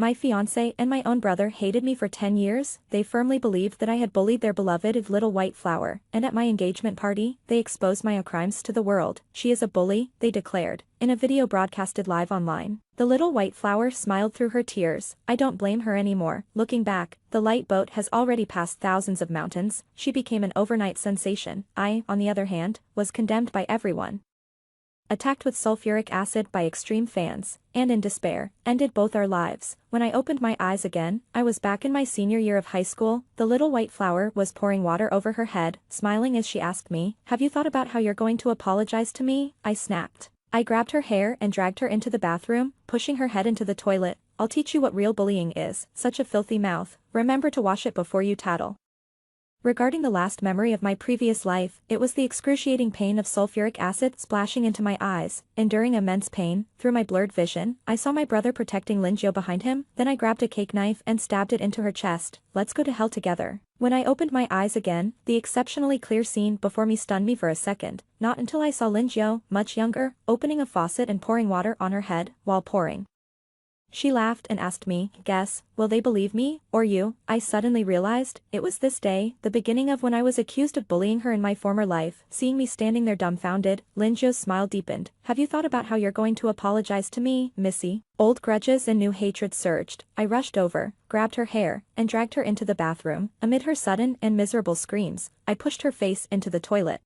My fiancé and my own brother hated me for 10 years, they firmly believed that I had bullied their beloved little white flower, and at my engagement party, they exposed my crimes to the world. She is a bully, they declared, in a video broadcasted live online. The little white flower smiled through her tears. I don't blame her anymore. Looking back, the light boat has already passed thousands of mountains. She became an overnight sensation. I, on the other hand, was condemned by everyone. Attacked with sulfuric acid by extreme fans, and in despair, ended both our lives. When I opened my eyes again, I was back in my senior year of high school. The little white flower was pouring water over her head, smiling as she asked me, "Have you thought about how you're going to apologize to me?" I snapped. I grabbed her hair and dragged her into the bathroom, pushing her head into the toilet. "I'll teach you what real bullying is, such a filthy mouth. Remember to wash it before you tattle." Regarding the last memory of my previous life, it was the excruciating pain of sulfuric acid splashing into my eyes. Enduring immense pain, through my blurred vision, I saw my brother protecting Linjo behind him, then I grabbed a cake knife and stabbed it into her chest. Let's go to hell together. When I opened my eyes again, the exceptionally clear scene before me stunned me for a second. Not until I saw Linjo, much younger, opening a faucet and pouring water on her head, while pouring. She laughed and asked me, "Guess, will they believe me, or you?" I suddenly realized, it was this day, the beginning of when I was accused of bullying her in my former life. Seeing me standing there dumbfounded, Linjo's smile deepened. "Have you thought about how you're going to apologize to me, Missy?" Old grudges and new hatred surged. I rushed over, grabbed her hair, and dragged her into the bathroom. Amid her sudden and miserable screams, I pushed her face into the toilet.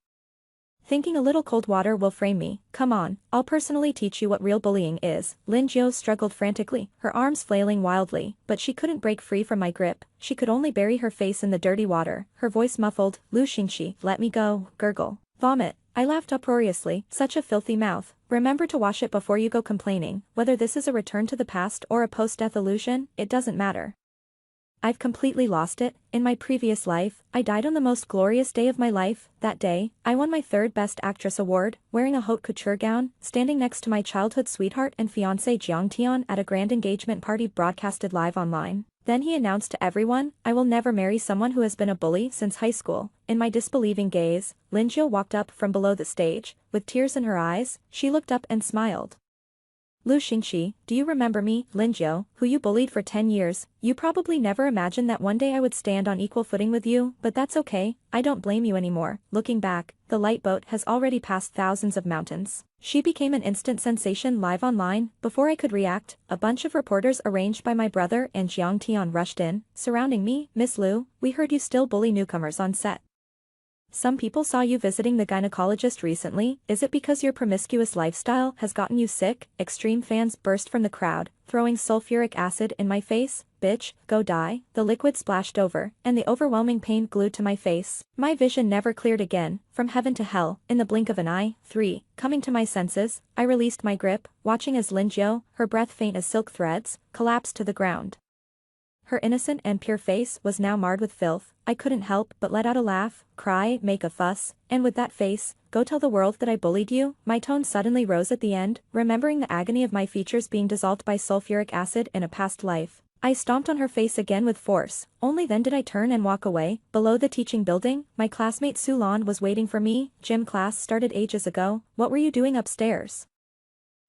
Thinking a little cold water will frame me. "Come on, I'll personally teach you what real bullying is." Linjo struggled frantically, her arms flailing wildly, but she couldn't break free from my grip. She could only bury her face in the dirty water, her voice muffled. "Lu Xingxi, let me go." Gurgle. Vomit. I laughed uproariously. Such a filthy mouth. Remember to wash it before you go complaining. Whether this is a return to the past or a post-death illusion, it doesn't matter. I've completely lost it. In my previous life, I died on the most glorious day of my life. That day, I won my third Best Actress award, wearing a haute couture gown, standing next to my childhood sweetheart and fiancé Jiang Tian at a grand engagement party broadcasted live online. Then he announced to everyone, "I will never marry someone who has been a bully since high school." In my disbelieving gaze, Linjo walked up from below the stage. With tears in her eyes, she looked up and smiled. "Lu Xingxi, do you remember me, Linjo, who you bullied for 10 years? You probably never imagined that one day I would stand on equal footing with you, but that's okay, I don't blame you anymore." Looking back, the light boat has already passed thousands of mountains. She became an instant sensation live online. Before I could react, a bunch of reporters arranged by my brother and Jiang Tian rushed in, surrounding me. "Miss Lu, we heard you still bully newcomers on set. Some people saw you visiting the gynecologist recently. Is it because your promiscuous lifestyle has gotten you sick?" Extreme fans burst from the crowd, throwing sulfuric acid in my face. "Bitch, go die." The liquid splashed over, and the overwhelming pain glued to my face. My vision never cleared again. From heaven to hell, in the blink of an eye. 3. Coming to my senses, I released my grip, watching as Linjo, her breath faint as silk threads, collapsed to the ground. Her innocent and pure face was now marred with filth. I couldn't help but let out a laugh, cry, make a fuss, and with that face, "Go tell the world that I bullied you." My tone suddenly rose at the end, remembering the agony of my features being dissolved by sulfuric acid in a past life. I stomped on her face again with force. Only then did I turn and walk away. Below the teaching building, my classmate Sulan was waiting for me. "Gym class started ages ago. What were you doing upstairs?"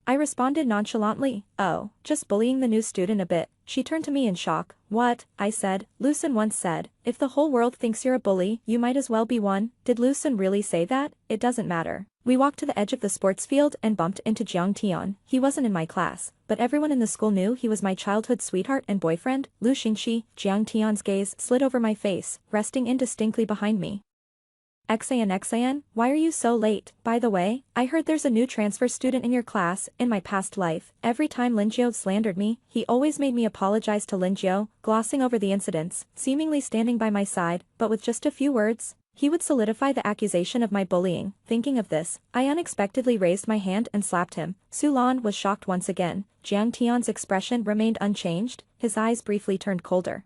I responded nonchalantly, "Oh, just bullying the new student a bit." She turned to me in shock. "What?" I said. "Lucen once said, if the whole world thinks you're a bully, you might as well be one." Did Lucen really say that? It doesn't matter. We walked to the edge of the sports field and bumped into Jiang Tian. He wasn't in my class, but everyone in the school knew he was my childhood sweetheart and boyfriend. "Lu Xingxi." Jiang Tian's gaze slid over my face, resting indistinctly behind me. "Xan, why are you so late? By the way, I heard there's a new transfer student in your class." In my past life, every time Linjo slandered me, he always made me apologize to Linjo, glossing over the incidents, seemingly standing by my side, but with just a few words, he would solidify the accusation of my bullying. Thinking of this, I unexpectedly raised my hand and slapped him. Sulan was shocked once again. Jiang Tian's expression remained unchanged, his eyes briefly turned colder.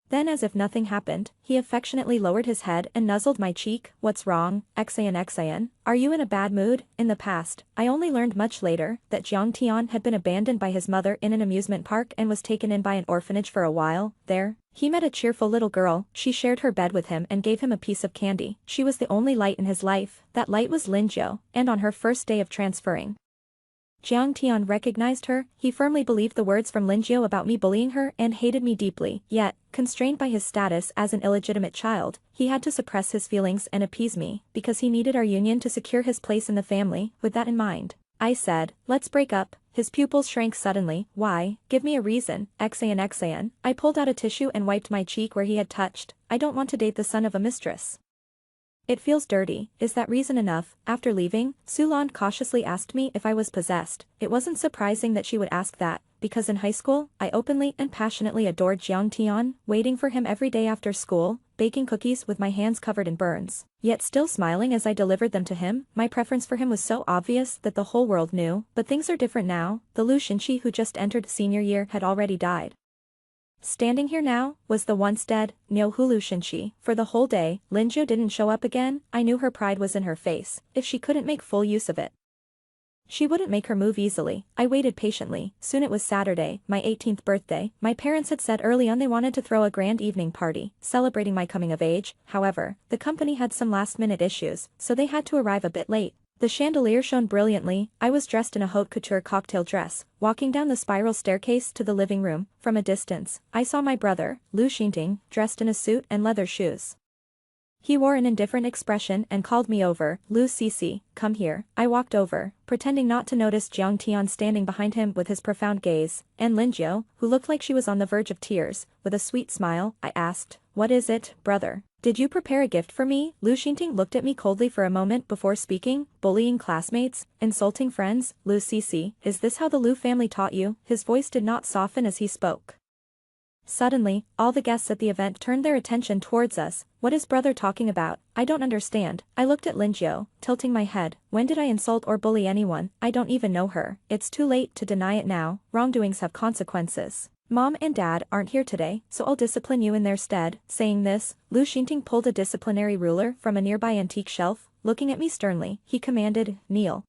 Then, as if nothing happened, he affectionately lowered his head and nuzzled my cheek. "What's wrong, Xan? Are you in a bad mood?" In the past, I only learned much later that Jiang Tian had been abandoned by his mother in an amusement park and was taken in by an orphanage for a while. There, he met a cheerful little girl. She shared her bed with him and gave him a piece of candy. She was the only light in his life. That light was Linjo, and on her first day of transferring Jiang Tian recognized her. He firmly believed the words from Lin Jiu about me bullying her and hated me deeply. Yet, constrained by his status as an illegitimate child, he had to suppress his feelings and appease me, because he needed our union to secure his place in the family. With that in mind, I said, let's break up. His pupils shrank suddenly. Why? Give me a reason. Xan. I pulled out a tissue and wiped my cheek where he had touched. I don't want to date the son of a mistress. It feels dirty. Is that reason enough? After leaving, Sulan cautiously asked me if I was possessed. It wasn't surprising that she would ask that, because in high school, I openly and passionately adored Jiang Tian, waiting for him every day after school, baking cookies with my hands covered in burns, yet still smiling as I delivered them to him. My preference for him was so obvious that the whole world knew. But things are different now. The Lu Xinqi who just entered senior year had already died. Standing here now, was the once dead, Niu Hulu Xinqi. For the whole day, Lin Jiu didn't show up again. I knew her pride was in her face. If she couldn't make full use of it, she wouldn't make her move easily. I waited patiently. Soon it was Saturday, my 18th birthday. My parents had said early on they wanted to throw a grand evening party, celebrating my coming of age. However, the company had some last-minute issues, so they had to arrive a bit late. The chandelier shone brilliantly. I was dressed in a haute couture cocktail dress, walking down the spiral staircase to the living room. From a distance, I saw my brother, Lu Xinting, dressed in a suit and leather shoes. He wore an indifferent expression and called me over. Lu Cici, come here. I walked over, pretending not to notice Jiang Tian standing behind him with his profound gaze, and Lin Jiu, who looked like she was on the verge of tears. With a sweet smile, I asked, what is it, brother? Did you prepare a gift for me? Lu Xinting looked at me coldly for a moment before speaking. Bullying classmates, insulting friends. Lu Cici, is this how the Lu family taught you? His voice did not soften as he spoke. Suddenly, all the guests at the event turned their attention towards us. What is brother talking about? I don't understand. I looked at Lin Jiu, tilting my head. When did I insult or bully anyone? I don't even know her. It's too late to deny it now. Wrongdoings have consequences. Mom and Dad aren't here today, so I'll discipline you in their stead. Saying this, Lu Xinting pulled a disciplinary ruler from a nearby antique shelf. Looking at me sternly, he commanded, kneel.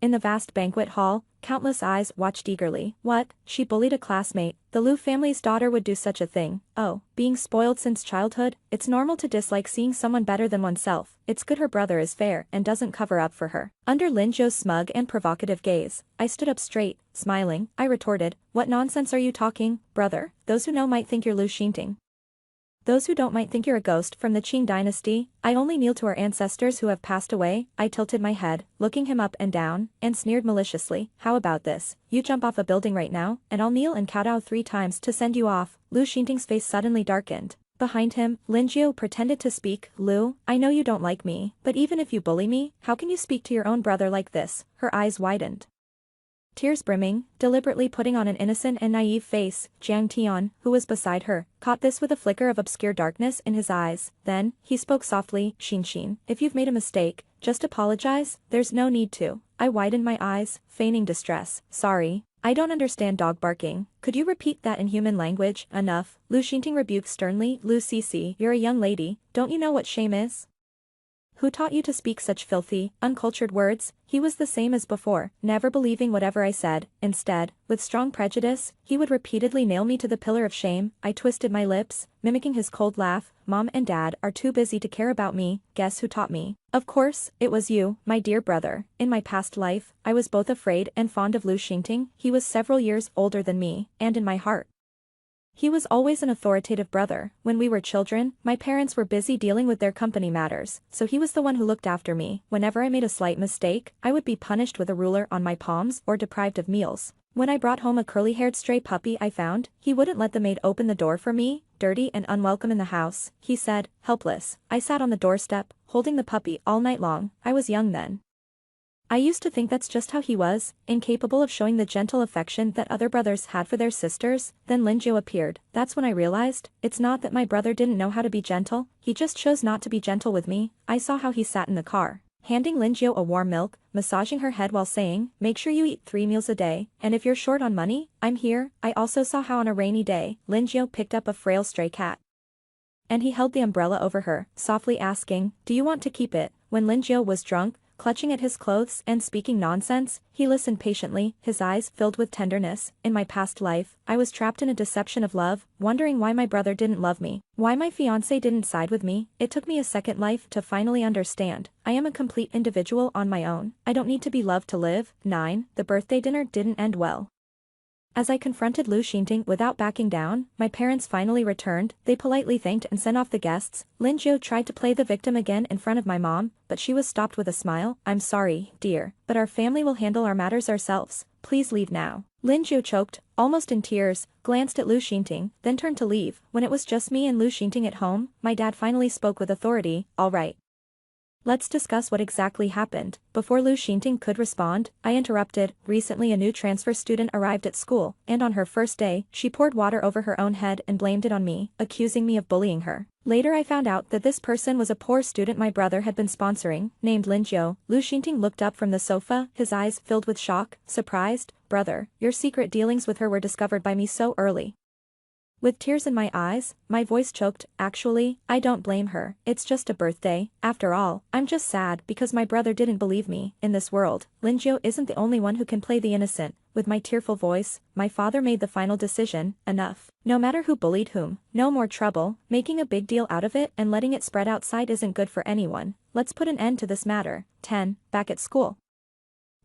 In the vast banquet hall, countless eyes watched eagerly. What? She bullied a classmate. The Lu family's daughter would do such a thing. Oh, being spoiled since childhood? It's normal to dislike seeing someone better than oneself. It's good her brother is fair and doesn't cover up for her. Under Lin Jiu's smug and provocative gaze, I stood up straight, smiling. I retorted, what nonsense are you talking, brother? Those who know might think you're Lu Xinting. Those who don't might think you're a ghost from the Qing dynasty. I only kneel to our ancestors who have passed away. I tilted my head, looking him up and down, and sneered maliciously. How about this? You jump off a building right now, and I'll kneel and kowtow 3 times to send you off. Lu Xinting's face suddenly darkened. Behind him, Lin Jiu pretended to speak. Lu, I know you don't like me, but even if you bully me, how can you speak to your own brother like this? Her eyes widened. Tears brimming, deliberately putting on an innocent and naive face. Jiang Tian, who was beside her, caught this with a flicker of obscure darkness in his eyes. Then, he spoke softly, Xin, if you've made a mistake, just apologize. There's no need to. I widened my eyes, feigning distress. Sorry. I don't understand dog barking. Could you repeat that in human language? Enough. Lu Xinting rebuked sternly. Lu Cici, you're a young lady. Don't you know what shame is? Who taught you to speak such filthy, uncultured words? He was the same as before, never believing whatever I said. Instead, with strong prejudice, he would repeatedly nail me to the pillar of shame. I twisted my lips, mimicking his cold laugh. Mom and Dad are too busy to care about me. Guess who taught me? Of course, it was you, my dear brother. In my past life, I was both afraid and fond of Lu Xinting. He was several years older than me, and in my heart, he was always an authoritative brother. When we were children, my parents were busy dealing with their company matters, so he was the one who looked after me. Whenever I made a slight mistake, I would be punished with a ruler on my palms or deprived of meals. When I brought home a curly-haired stray puppy I found, he wouldn't let the maid open the door for me. Dirty and unwelcome in the house, he said, helpless. I sat on the doorstep, holding the puppy all night long. I was young then. I used to think that's just how he was, incapable of showing the gentle affection that other brothers had for their sisters. Then Lin Jiu appeared. That's when I realized, it's not that my brother didn't know how to be gentle, he just chose not to be gentle with me. I saw how he sat in the car, handing Lin Jiu a warm milk, massaging her head while saying, make sure you eat 3 meals a day, and if you're short on money, I'm here. I also saw how on a rainy day, Lin Jiu picked up a frail stray cat, and he held the umbrella over her, softly asking, do you want to keep it? When Lin Jiu was drunk, clutching at his clothes and speaking nonsense. He listened patiently, his eyes filled with tenderness. In my past life, I was trapped in a deception of love, wondering why my brother didn't love me, why my fiancé didn't side with me. It took me a second life to finally understand. I am a complete individual on my own. I don't need to be loved to live. 9. The birthday dinner didn't end well. As I confronted Lu Xinting without backing down, my parents finally returned. They politely thanked and sent off the guests. Lin Jiu tried to play the victim again in front of my mom, but she was stopped with a smile. I'm sorry, dear, but our family will handle our matters ourselves. Please leave now. Lin Jiu choked, almost in tears, glanced at Lu Xinting, then turned to leave. When it was just me and Lu Xinting at home, my dad finally spoke with authority. All right. Let's discuss what exactly happened. Before Lu Xinting could respond, I interrupted. Recently a new transfer student arrived at school, and on her first day, she poured water over her own head and blamed it on me, accusing me of bullying her. Later I found out that this person was a poor student my brother had been sponsoring, named Lin Jiu. Lu Xinting looked up from the sofa, his eyes filled with shock, surprised. Brother, your secret dealings with her were discovered by me so early. With tears in my eyes, my voice choked. Actually, I don't blame her. It's just a birthday. After all, I'm just sad because my brother didn't believe me. In this world, Lin Jiu isn't the only one who can play the innocent. With my tearful voice, my father made the final decision. Enough. No matter who bullied whom, no more trouble. Making a big deal out of it and letting it spread outside isn't good for anyone. Let's put an end to this matter. 10. Back at school.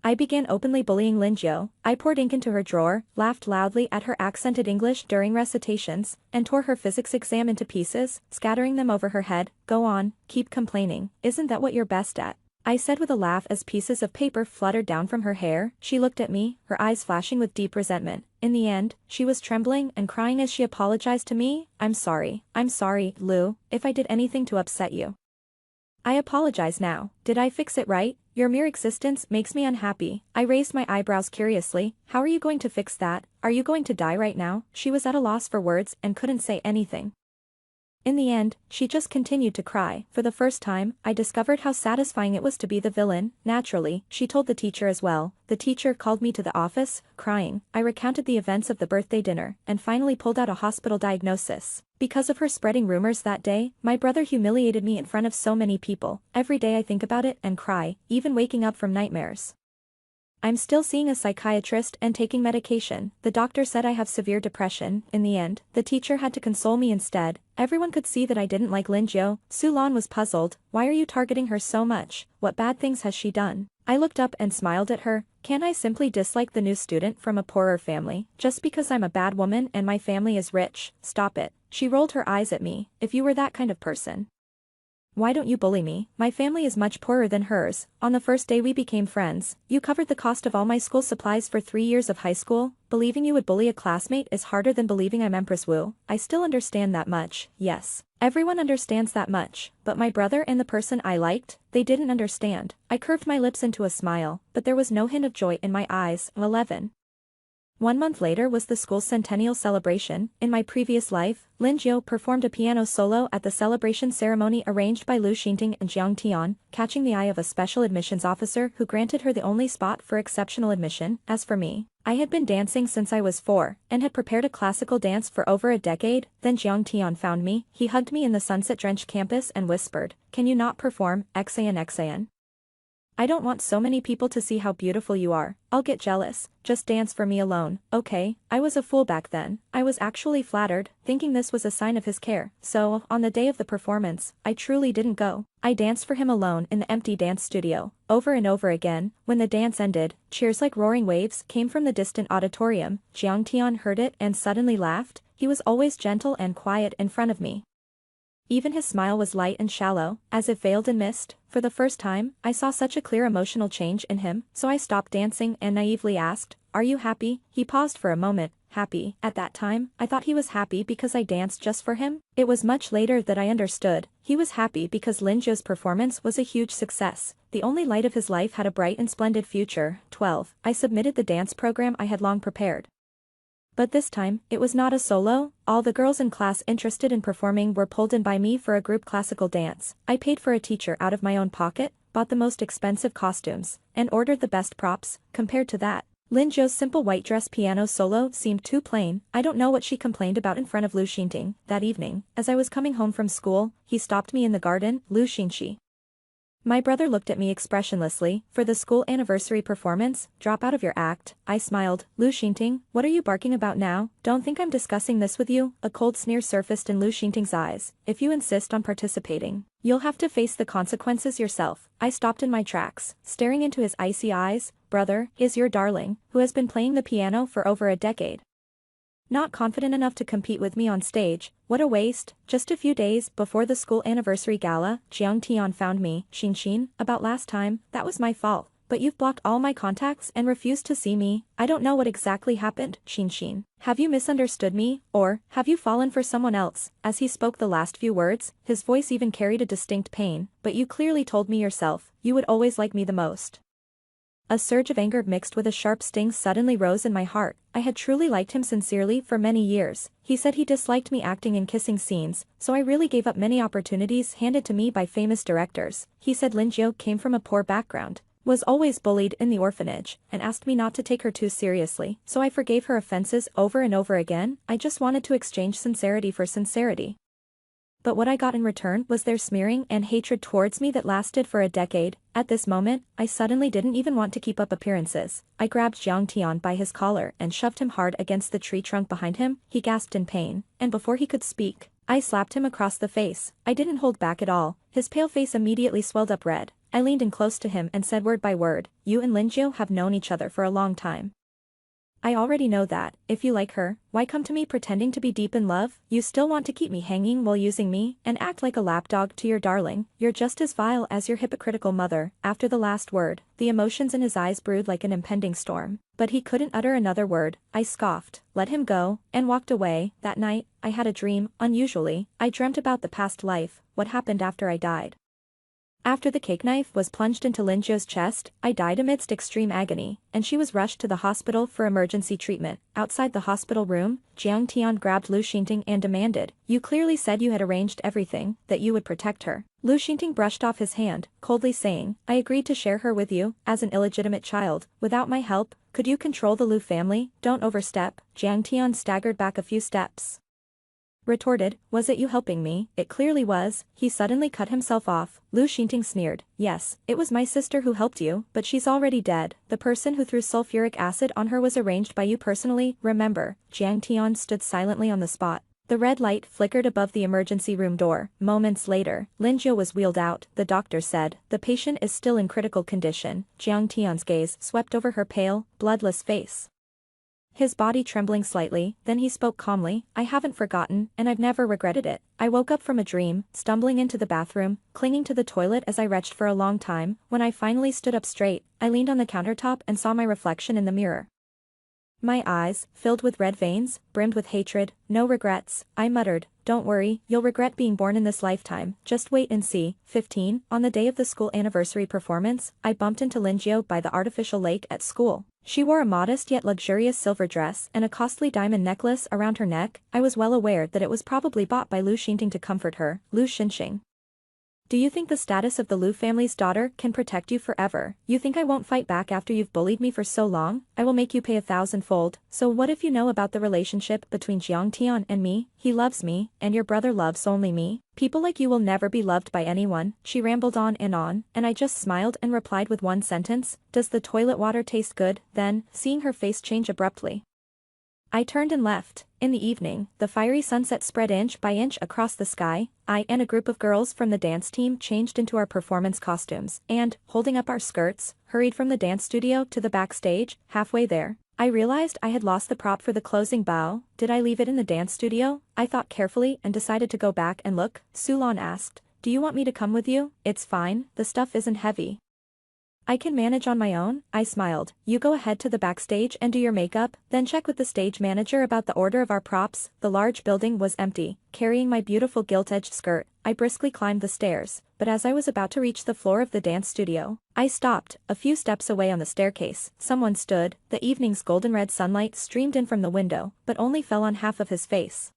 I began openly bullying Lin Jiu. I poured ink into her drawer, laughed loudly at her accented English during recitations, and tore her physics exam into pieces, scattering them over her head. Go on, keep complaining. Isn't that what you're best at? I said with a laugh as pieces of paper fluttered down from her hair. She looked at me, her eyes flashing with deep resentment. In the end, she was trembling and crying as she apologized to me. I'm sorry, Lu, if I did anything to upset you. I apologize now. Did I fix it right? Your mere existence makes me unhappy. I raised my eyebrows curiously. How are you going to fix that? Are you going to die right now? She was at a loss for words and couldn't say anything. In the end, she just continued to cry. For the first time, I discovered how satisfying it was to be the villain. Naturally, she told the teacher as well. The teacher called me to the office, crying. I recounted the events of the birthday dinner, and finally pulled out a hospital diagnosis. Because of her spreading rumors that day, my brother humiliated me in front of so many people. Every day I think about it and cry, even waking up from nightmares. I'm still seeing a psychiatrist and taking medication. The doctor said I have severe depression. In the end, the teacher had to console me instead. Everyone could see that I didn't like Lin Jiu. Su Lan was puzzled. Why are you targeting her so much? What bad things has she done? I looked up and smiled at her. Can't I simply dislike the new student from a poorer family, just because I'm a bad woman and my family is rich? Stop it. She rolled her eyes at me. If you were that kind of person, why don't you bully me? My family is much poorer than hers. On the first day we became friends. You covered the cost of all my school supplies for 3 years of high school. Believing you would bully a classmate is harder than believing I'm Empress Wu. I still understand that much. Yes. Everyone understands that much. But my brother and the person I liked, they didn't understand. I curved my lips into a smile, but there was no hint of joy in my eyes. 11. 1 month later was the school's centennial celebration. In my previous life, Lin Jiu performed a piano solo at the celebration ceremony arranged by Lu Xinting and Jiang Tian, catching the eye of a special admissions officer who granted her the only spot for exceptional admission. As for me, I had been dancing since I was 4, and had prepared a classical dance for over a decade. Then Jiang Tian found me. He hugged me in the sunset-drenched campus and whispered, "Can you not perform, Xan? I don't want so many people to see how beautiful you are. I'll get jealous. Just dance for me alone, okay?" I was a fool back then. I was actually flattered, thinking this was a sign of his care. So, on the day of the performance, I truly didn't go. I danced for him alone in the empty dance studio, over and over again. When the dance ended, cheers like roaring waves came from the distant auditorium. Jiang Tian heard it and suddenly laughed. He was always gentle and quiet in front of me. Even his smile was light and shallow, as if veiled in mist. For the first time, I saw such a clear emotional change in him, so I stopped dancing and naively asked, "Are you happy?" He paused for a moment. Happy? At that time, I thought he was happy because I danced just for him. It was much later that I understood. He was happy because Lin Jiu's performance was a huge success. The only light of his life had a bright and splendid future. 12. I submitted the dance program I had long prepared. But this time, it was not a solo. All the girls in class interested in performing were pulled in by me for a group classical dance. I paid for a teacher out of my own pocket, bought the most expensive costumes, and ordered the best props. Compared to that, Lin Jiu's simple white dress piano solo seemed too plain. I don't know what she complained about in front of Lu Xinting. That evening, as I was coming home from school, he stopped me in the garden. "Lu Xinxi, My brother looked at me expressionlessly. For the school anniversary performance, drop out of your act. I smiled. Lu Xingting, what are you barking about now? Don't think I'm discussing this with you. A cold sneer surfaced in Lu Xingting's eyes. If you insist on participating, you'll have to face the consequences yourself. I stopped in my tracks, staring into his icy eyes. Brother, is your darling, who has been playing the piano for over a decade, not confident enough to compete with me on stage? What a waste. Just a few days before the school anniversary gala, Jiang Tian found me. Xin, about last time, that was my fault. But you've blocked all my contacts and refused to see me. I don't know what exactly happened, Xin. Have you misunderstood me, or have you fallen for someone else? As he spoke the last few words, his voice even carried a distinct pain. But you clearly told me yourself, you would always like me the most. A surge of anger mixed with a sharp sting suddenly rose in my heart. I had truly liked him sincerely for many years. He said he disliked me acting in kissing scenes, so I really gave up many opportunities handed to me by famous directors. He said Lin Jiu came from a poor background, was always bullied in the orphanage, and asked me not to take her too seriously, so I forgave her offenses over and over again. I just wanted to exchange sincerity for sincerity. But what I got in return was their smearing and hatred towards me that lasted for a decade. At this moment, I suddenly didn't even want to keep up appearances. I grabbed Jiang Tian by his collar and shoved him hard against the tree trunk behind him. He gasped in pain, and before he could speak, I slapped him across the face. I didn't hold back at all. His pale face immediately swelled up red. I leaned in close to him and said word by word, you and Lin Jiu have known each other for a long time. I already know that. If you like her, why come to me pretending to be deep in love? You still want to keep me hanging while using me and act like a lapdog to your darling. You're just as vile as your hypocritical mother. After the last word, the emotions in his eyes brewed like an impending storm. But he couldn't utter another word. I scoffed, let him go, and walked away. That night, I had a dream. Unusually, I dreamt about the past life, what happened after I died. After the cake knife was plunged into Lin Jiu's chest, I died amidst extreme agony, and she was rushed to the hospital for emergency treatment. Outside the hospital room, Jiang Tian grabbed Lu Xingting and demanded, you clearly said you had arranged everything, that you would protect her. Lu Xingting brushed off his hand, coldly saying, I agreed to share her with you, as an illegitimate child. Without my help, could you control the Lu family? Don't overstep. Jiang Tian staggered back a few steps. Retorted, was it you helping me? It clearly was. He suddenly cut himself off. Lu Xingting sneered, yes, it was my sister who helped you, but she's already dead. The person who threw sulfuric acid on her was arranged by you personally, remember. Jiang Tian stood silently on the spot. The red light flickered above the emergency room door. Moments later, Lin Jiu was wheeled out. The doctor said, the patient is still in critical condition. Jiang Tian's gaze swept over her pale, bloodless face, his body trembling slightly. Then he spoke calmly, I haven't forgotten, and I've never regretted it. I woke up from a dream, stumbling into the bathroom, clinging to the toilet as I retched for a long time. When I finally stood up straight, I leaned on the countertop and saw my reflection in the mirror. My eyes, filled with red veins, brimmed with hatred. No regrets. I muttered, don't worry, you'll regret being born in this lifetime. Just wait and see. 15. On the day of the school anniversary performance, I bumped into Lin Jiu by the artificial lake at school. She wore a modest yet luxurious silver dress and a costly diamond necklace around her neck. I was well aware that it was probably bought by Lu Xingting to comfort her. Lu Xingting, do you think the status of the Lu family's daughter can protect you forever? You think I won't fight back after you've bullied me for so long? I will make you pay 1,000-fold. So what if you know about the relationship between Jiang Tian and me? He loves me, and your brother loves only me. People like you will never be loved by anyone. She rambled on, and I just smiled and replied with one sentence, does the toilet water taste good? Then, seeing her face change abruptly, I turned and left. In the evening, the fiery sunset spread inch by inch across the sky. I and a group of girls from the dance team changed into our performance costumes and, holding up our skirts, hurried from the dance studio to the backstage. Halfway there, I realized I had lost the prop for the closing bow. Did I leave it in the dance studio? I thought carefully and decided to go back and look. Sulan asked, do you want me to come with you? It's fine, the stuff isn't heavy. I can manage on my own. I smiled. You go ahead to the backstage and do your makeup, then check with the stage manager about the order of our props. The large building was empty. Carrying my beautiful gilt-edged skirt, I briskly climbed the stairs, but as I was about to reach the floor of the dance studio, I stopped. A few steps away on the staircase, someone stood. The evening's golden red sunlight streamed in from the window, but only fell on half of his face.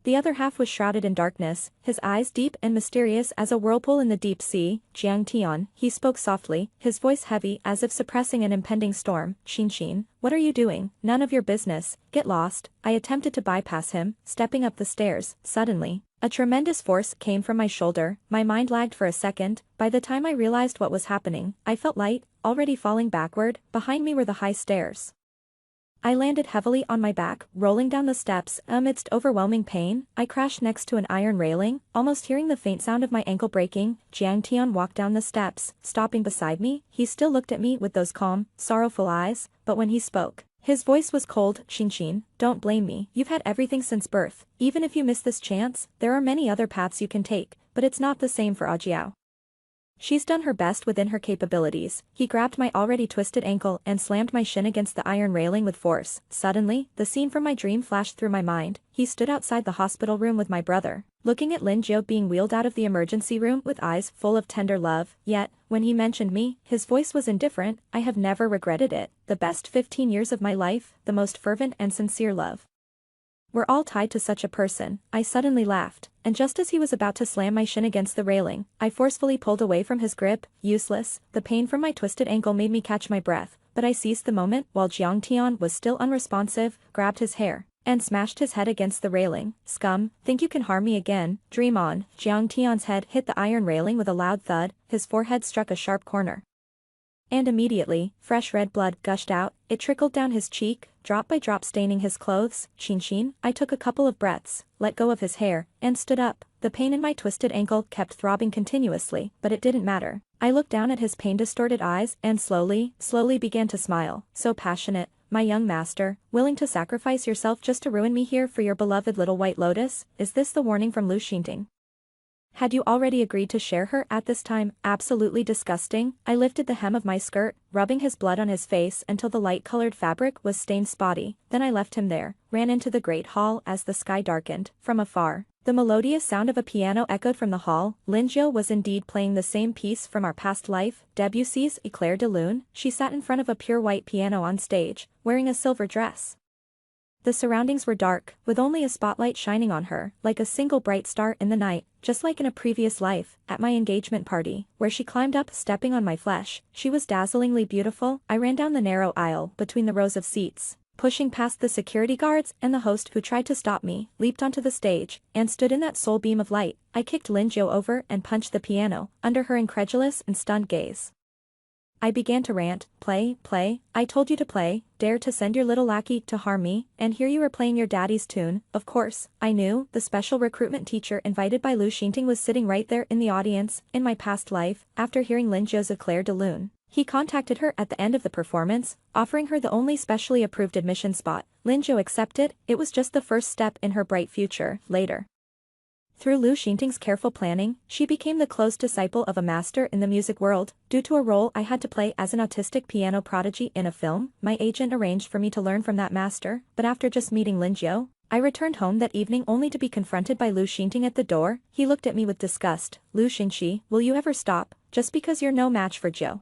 The other half was shrouded in darkness, his eyes deep and mysterious as a whirlpool in the deep sea. Jiang Tian, he spoke softly, his voice heavy as if suppressing an impending storm. Xin, what are you doing? None of your business. Get lost. I attempted to bypass him, stepping up the stairs. Suddenly, A tremendous force came from my shoulder, my mind lagged for a second. By the time I realized what was happening, I felt light, already falling backward. Behind me were the high stairs. I landed heavily on my back, rolling down the steps. Amidst overwhelming pain, I crashed next to an iron railing, almost hearing the faint sound of my ankle breaking. Jiang Tian walked down the steps, stopping beside me. He still looked at me with those calm, sorrowful eyes, but when he spoke, his voice was cold. Xin, don't blame me. You've had everything since birth. Even if you miss this chance, there are many other paths you can take, but it's not the same for Ajiao. She's done her best within her capabilities. He grabbed my already twisted ankle and slammed my shin against the iron railing with force. Suddenly, the scene from my dream flashed through my mind. He stood outside the hospital room with my brother, looking at Lin Jiu being wheeled out of the emergency room with eyes full of tender love. Yet, when he mentioned me, his voice was indifferent. I have never regretted it. The best 15 years of my life, the most fervent and sincere love. We're all tied to such a person. I suddenly laughed, and just as he was about to slam my shin against the railing, I forcefully pulled away from his grip. Useless. The pain from my twisted ankle made me catch my breath, but I seized the moment while Jiang Tian was still unresponsive, grabbed his hair, and smashed his head against the railing. Scum, think you can harm me again? Dream on. Jiang Tian's head hit the iron railing with a loud thud, his forehead struck a sharp corner. And immediately, fresh red blood gushed out. It trickled down his cheek, drop by drop staining his clothes. Xin, I took a couple of breaths, let go of his hair, and stood up. The pain in my twisted ankle kept throbbing continuously, but it didn't matter. I looked down at his pain-distorted eyes and slowly began to smile. So passionate, my young master, willing to sacrifice yourself just to ruin me here for your beloved little white lotus? Is this the warning from Lu Xinting? Had you already agreed to share her at this time? Absolutely disgusting. I lifted the hem of my skirt, rubbing his blood on his face until the light-colored fabric was stained spotty. Then I left him there, ran into the great hall as the sky darkened. From afar, the melodious sound of a piano echoed from the hall. Lin Jiu was indeed playing the same piece from our past life, Debussy's Eclair de Lune. She sat in front of a pure white piano on stage, wearing a silver dress. The surroundings were dark, with only a spotlight shining on her, like a single bright star in the night, just like in a previous life, at my engagement party, where she climbed up stepping on my flesh. She was dazzlingly beautiful. I ran down the narrow aisle between the rows of seats, pushing past the security guards and the host who tried to stop me, leaped onto the stage, and stood in that sole beam of light. I kicked Lin Jiu over and punched the piano, under her incredulous and stunned gaze. I began to rant. Play, I told you to play, dare to send your little lackey to harm me, and here you were playing your daddy's tune. Of course, I knew, the special recruitment teacher invited by Lu Xinting was sitting right there in the audience. In my past life, after hearing Lin Jiu's Eclair de Lune, he contacted her at the end of the performance, offering her the only specially approved admission spot. Lin Jiu accepted. It was just the first step in her bright future. Later, through Lu Xinting's careful planning, she became the close disciple of a master in the music world. Due to a role I had to play as an autistic piano prodigy in a film, my agent arranged for me to learn from that master, but after just meeting Lin Jiu, I returned home that evening only to be confronted by Lu Xinting at the door. He looked at me with disgust. Lu Xinxi, will you ever stop, just because you're no match for Jiu?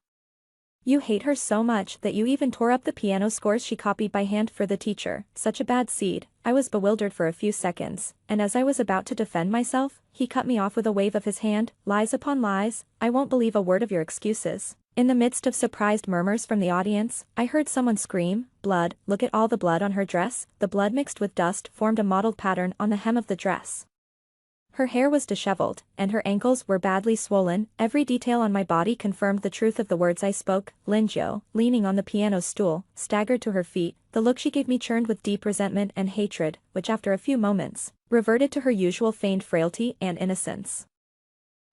You hate her so much that you even tore up the piano scores she copied by hand for the teacher. Such a bad seed. I was bewildered for a few seconds, and as I was about to defend myself, he cut me off with a wave of his hand. Lies upon lies. I won't believe a word of your excuses. In the midst of surprised murmurs from the audience, I heard someone scream, blood, look at all the blood on her dress. The blood mixed with dust formed a mottled pattern on the hem of the dress. Her hair was disheveled, and her ankles were badly swollen. Every detail on my body confirmed the truth of the words I spoke. Lin Jiu, leaning on the piano stool, staggered to her feet. The look she gave me churned with deep resentment and hatred, which after a few moments, reverted to her usual feigned frailty and innocence.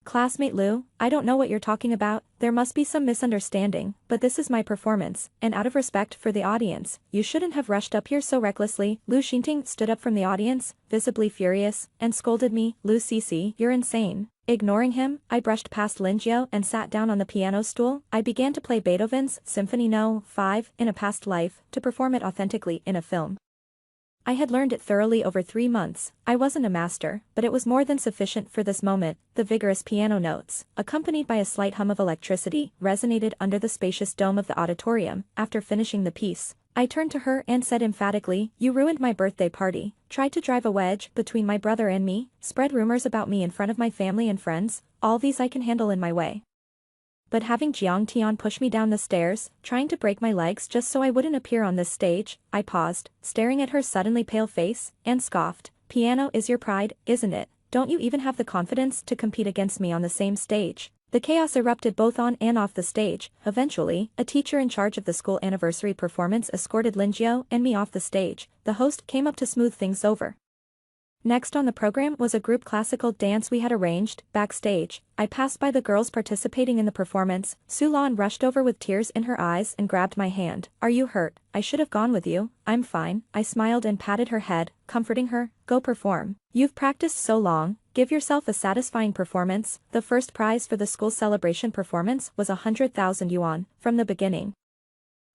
Classmate Lu, I don't know what you're talking about. There must be some misunderstanding, but this is my performance, and out of respect for the audience, you shouldn't have rushed up here so recklessly. Lu Xinting stood up from the audience, visibly furious, and scolded me. Lu Cici, you're insane. Ignoring him, I brushed past Lin Jiu and sat down on the piano stool. I began to play Beethoven's Symphony No. 5 in a past life, to perform it authentically in a film. I had learned it thoroughly over 3 months. I wasn't a master, but it was more than sufficient for this moment. The vigorous piano notes, accompanied by a slight hum of electricity, resonated under the spacious dome of the auditorium. After finishing the piece, I turned to her and said emphatically, you ruined my birthday party, tried to drive a wedge between my brother and me, spread rumors about me in front of my family and friends. All these I can handle in my way. But having Jiang Tian push me down the stairs, trying to break my legs just so I wouldn't appear on this stage, I paused, staring at her suddenly pale face, and scoffed. Piano is your pride, isn't it? don't you even have the confidence to compete against me on the same stage? The chaos erupted both on and off the stage. Eventually, a teacher in charge of the school anniversary performance escorted Lingio and me off the stage. The host came up to smooth things over. Next on the program was a group classical dance we had arranged. Backstage, I passed by the girls participating in the performance. Sulan rushed over with tears in her eyes and grabbed my hand. Are you hurt? I should have gone with you. I'm fine. I smiled and patted her head, comforting her. Go perform. You've practiced so long. Give yourself a satisfying performance. The first prize for the school celebration performance was 100,000 yuan. From the beginning,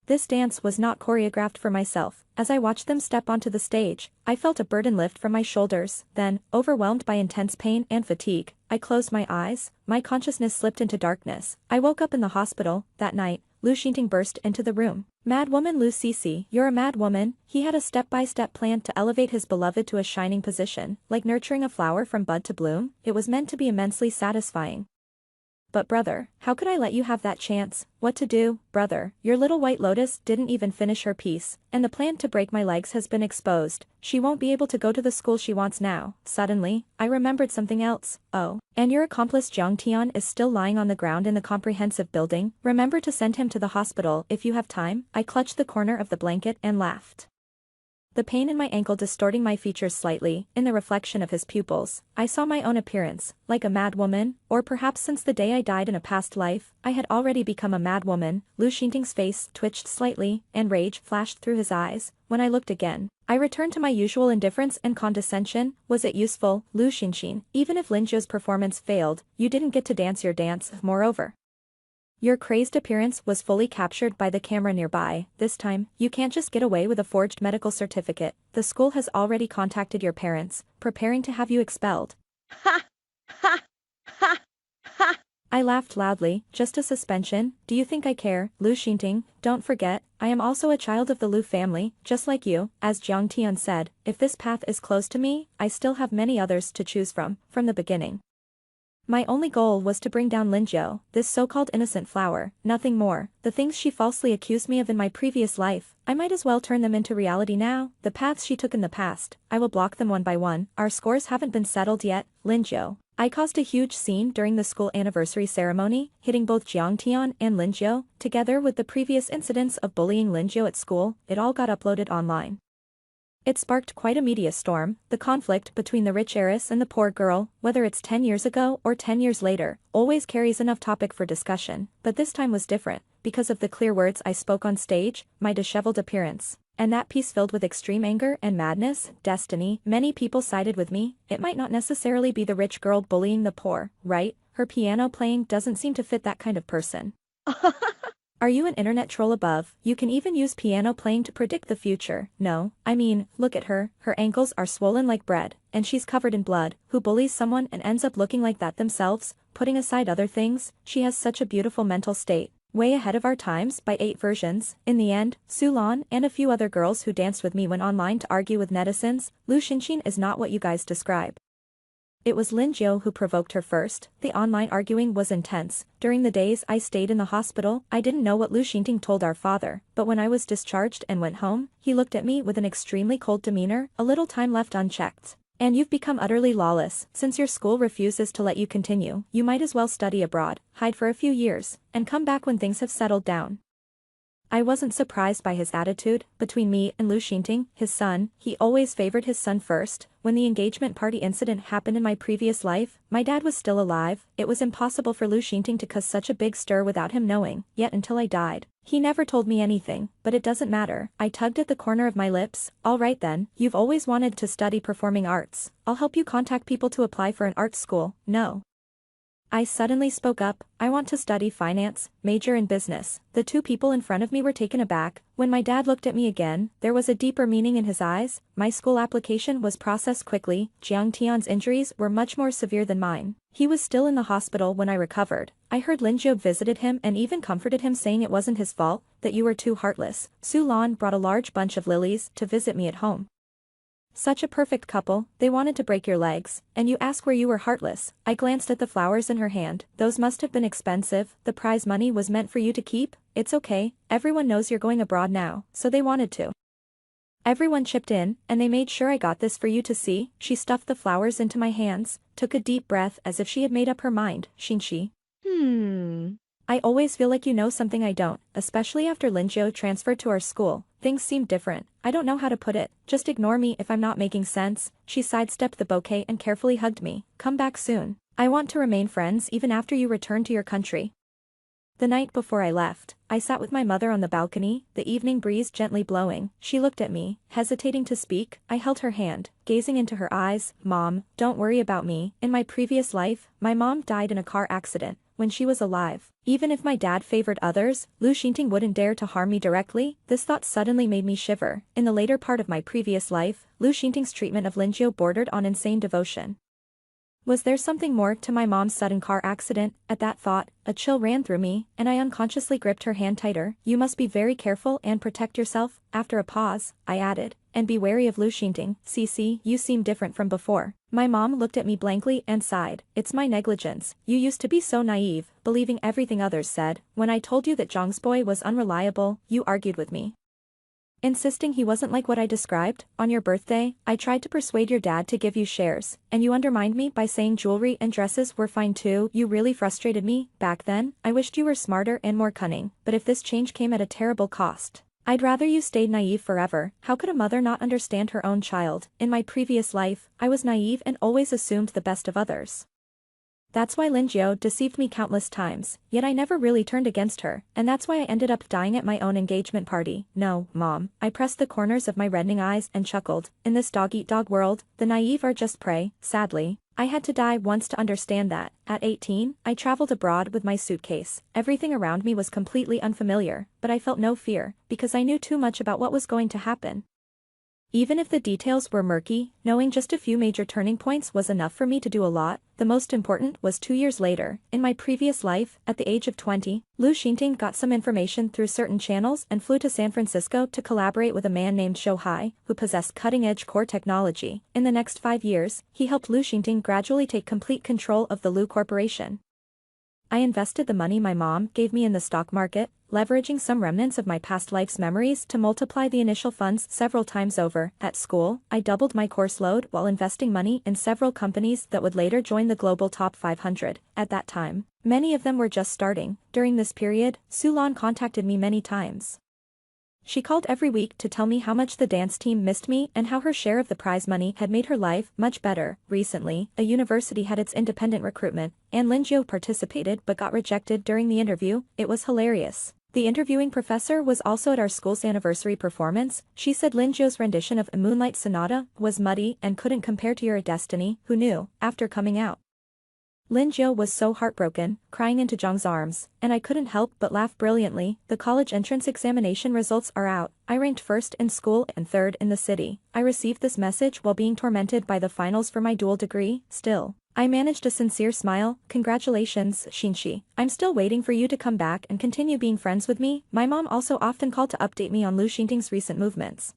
this dance was not choreographed for myself. As I watched them step onto the stage, I felt a burden lift from my shoulders. Then, overwhelmed by intense pain and fatigue, I closed my eyes. My consciousness slipped into darkness. I woke up in the hospital. That night, Lu Xinting burst into the room. Mad woman Lu Cece, you're a mad woman. He had a step-by-step plan to elevate his beloved to a shining position, like nurturing a flower from bud to bloom. It was meant to be immensely satisfying. But brother, how could I let you have that chance? What to do, brother? Your little white lotus didn't even finish her piece, and the plan to break my legs has been exposed. She won't be able to go to the school she wants now. Suddenly, I remembered something else. Oh, and your accomplice Jiang Tian is still lying on the ground in the comprehensive building. Remember to send him to the hospital if you have time. I clutched the corner of the blanket and laughed. The pain in my ankle distorting my features slightly. In the reflection of his pupils, I saw my own appearance, like a mad woman, or perhaps since the day I died in a past life, I had already become a mad woman. Lu Xinting's face twitched slightly, and rage flashed through his eyes. When I looked again, I returned to my usual indifference and condescension. Was it useful, Lu Xinting? Even if Lingzhou's performance failed, you didn't get to dance your dance. Moreover, your crazed appearance was fully captured by the camera nearby. This time, you can't just get away with a forged medical certificate. The school has already contacted your parents, preparing to have you expelled. Ha! Ha! Ha! Ha! I laughed loudly. Just a suspension? Do you think I care? Lu Xinting, don't forget, I am also a child of the Lu family, just like you. As Jiang Tian said, if this path is closed to me, I still have many others to choose from the beginning. My only goal was to bring down Lingzhou, this so-called innocent flower, nothing more. The things she falsely accused me of in my previous life, I might as well turn them into reality now. The paths she took in the past, I will block them one by one. Our scores haven't been settled yet, Lingzhou. I caused a huge scene during the school anniversary ceremony, hitting both Jiang Tian and Lingzhou. Together with the previous incidents of bullying Lingzhou at school, it all got uploaded online. It sparked quite a media storm. The conflict between the rich heiress and the poor girl, whether it's 10 years ago or 10 years later, always carries enough topic for discussion. But this time was different, because of the clear words I spoke on stage, my disheveled appearance, and that piece filled with extreme anger and madness. Destiny. Many people sided with me. It might not necessarily be the rich girl bullying the poor, right? Her piano playing doesn't seem to fit that kind of person. Are you an internet troll above? You can even use piano playing to predict the future. No, I mean, look at her. Her ankles are swollen like bread, and she's covered in blood. Who bullies someone and ends up looking like that themselves? Putting aside other things, she has such a beautiful mental state. Way ahead of our times by 8 versions. In the end, Sulan and a few other girls who danced with me went online to argue with netizens. Lu Xinqin is not what you guys describe. It was Lingzhou who provoked her first. The online arguing was intense. During the days I stayed in the hospital, I didn't know what Lu Xinting told our father, but when I was discharged and went home, he looked at me with an extremely cold demeanor. A little time left unchecked. And you've become utterly lawless. Since your school refuses to let you continue, you might as well study abroad, hide for a few years, and come back when things have settled down. I wasn't surprised by his attitude. Between me and Lu Xinting, his son, he always favored his son first. When the engagement party incident happened in my previous life, my dad was still alive. It was impossible for Lu Xinting to cause such a big stir without him knowing, yet until I died, he never told me anything. But it doesn't matter. I tugged at the corner of my lips. All right then, you've always wanted to study performing arts. I'll help you contact people to apply for an art school. No. I suddenly spoke up. I want to study finance, major in business. The two people in front of me were taken aback. When my dad looked at me again, there was a deeper meaning in his eyes. My school application was processed quickly. Jiang Tian's injuries were much more severe than mine. He was still in the hospital when I recovered. I heard Lingzhou visited him and even comforted him, saying it wasn't his fault, that you were too heartless. Su Lan brought a large bunch of lilies to visit me at home. Such a perfect couple. They wanted to break your legs, and you ask where you were heartless. I glanced at the flowers in her hand. Those must have been expensive. The prize money was meant for you to keep. It's okay, everyone knows you're going abroad now, so they wanted to Everyone chipped in, and they made sure I got this for you to see. She stuffed the flowers into my hands, took a deep breath as if she had made up her mind, she. I always feel like you know something I don't, especially after Linjo transferred to our school. Things seem different. I don't know how to put it. Just ignore me if I'm not making sense. She sidestepped the bouquet and carefully hugged me. Come back soon. I want to remain friends even after you return to your country. The night before I left, I sat with my mother on the balcony, the evening breeze gently blowing. She looked at me, hesitating to speak. I held her hand, gazing into her eyes. Mom, don't worry about me. In my previous life, my mom died in a car accident when she was alive. Even if my dad favored others, Lu Xinting wouldn't dare to harm me directly. This thought suddenly made me shiver. In the later part of my previous life, Lu Xinting's treatment of Linjiu bordered on insane devotion. Was there something more to my mom's sudden car accident? At that thought, a chill ran through me, and I unconsciously gripped her hand tighter. You must be very careful and protect yourself. After a pause, I added, and be wary of Lu Xinting. Cici, you seem different from before. My mom looked at me blankly and sighed. It's my negligence. You used to be so naive, believing everything others said. When I told you that Zhang's boy was unreliable, you argued with me, insisting he wasn't like what I described. On your birthday, I tried to persuade your dad to give you shares, and you undermined me by saying jewelry and dresses were fine too. You really frustrated me. Back then, I wished you were smarter and more cunning, but if this change came at a terrible cost, I'd rather you stayed naive forever. How could a mother not understand her own child? In my previous life, I was naive and always assumed the best of others. That's why Linjiu deceived me countless times, yet I never really turned against her, and that's why I ended up dying at my own engagement party. No, Mom. I pressed the corners of my reddening eyes and chuckled. In this dog-eat-dog world, the naive are just prey. Sadly, I had to die once to understand that. At 18, I traveled abroad with my suitcase. Everything around me was completely unfamiliar, but I felt no fear, because I knew too much about what was going to happen. Even if the details were murky, knowing just a few major turning points was enough for me to do a lot. The most important was 2 years later. In my previous life, at the age of 20, Lu Xinting got some information through certain channels and flew to San Francisco to collaborate with a man named Zhou Hai, who possessed cutting-edge core technology. In the next 5 years, he helped Lu Xinting gradually take complete control of the Lu Corporation. I invested the money my mom gave me in the stock market, leveraging some remnants of my past life's memories to multiply the initial funds several times over. At school, I doubled my course load while investing money in several companies that would later join the global top 500. At that time, many of them were just starting. During this period, Sulan contacted me many times. She called every week to tell me how much the dance team missed me and how her share of the prize money had made her life much better. Recently, a university had its independent recruitment, and Linjiu participated but got rejected during the interview. It was hilarious. The interviewing professor was also at our school's anniversary performance. She said Linjiu's rendition of a Moonlight Sonata was muddy and couldn't compare to Your Destiny. Who knew? After coming out, Linjiu was so heartbroken, crying into Zhang's arms, and I couldn't help but laugh brilliantly. The college entrance examination results are out. I ranked first in school and third in the city. I received this message while being tormented by the finals for my dual degree. Still, I managed a sincere smile. Congratulations, Xinxi. I'm still waiting for you to come back and continue being friends with me. My mom also often called to update me on Lu Xinting's recent movements.